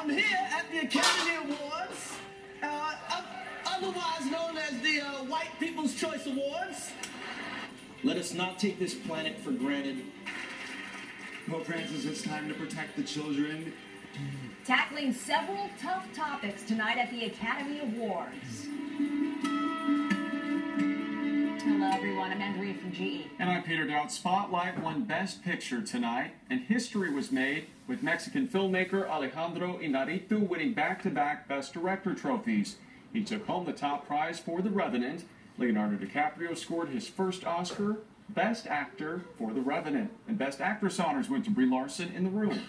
I'm here at the Academy Awards, otherwise known as the White People's Choice Awards. Let us not take this planet for granted. Well, Francis, it's time to protect the children. Tackling several tough topics tonight at the Academy Awards. Hello, everyone. I'm Andrea from GE. And I'm Peter Dowd. Spotlight won Best Picture tonight, and history was made with Mexican filmmaker Alejandro Iñárritu winning back-to-back Best Director trophies. He took home the top prize for The Revenant. Leonardo DiCaprio scored his first Oscar, Best Actor for The Revenant. And Best Actress honors went to Brie Larson in The Room.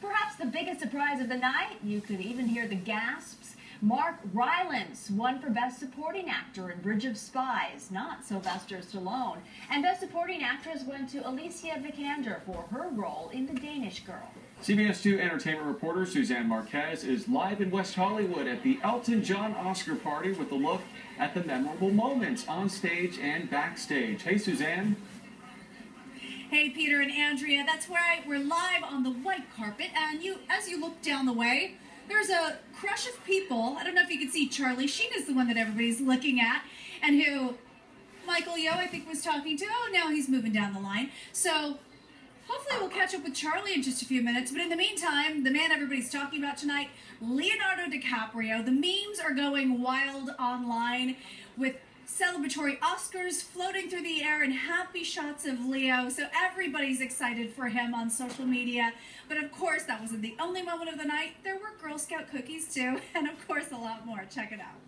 Perhaps the biggest surprise of the night, you could even hear the gasps. Mark Rylance won for Best Supporting Actor in Bridge of Spies, not Sylvester Stallone. And Best Supporting Actress went to Alicia Vikander for her role in The Danish Girl. CBS 2 entertainment reporter Suzanne Marquez is live in West Hollywood at the Elton John Oscar party with a look at the memorable moments on stage and backstage. Hey, Suzanne. Hey, Peter and Andrea, that's right. We're live on the white carpet, and as you look down the way, there's a crush of people. I don't know if you can see Charlie Sheen is the one that everybody's looking at, and who Michael Yeoh, I think, was talking to. Oh, now he's moving down the line. So hopefully we'll catch up with Charlie in just a few minutes. But in the meantime, the man everybody's talking about tonight, Leonardo DiCaprio. The memes are going wild online with celebratory Oscars floating through the air and happy shots of Leo. So everybody's excited for him on social media. But of course, that wasn't the only moment of the night. There were Girl Scout cookies too, and of course a lot more. Check it out.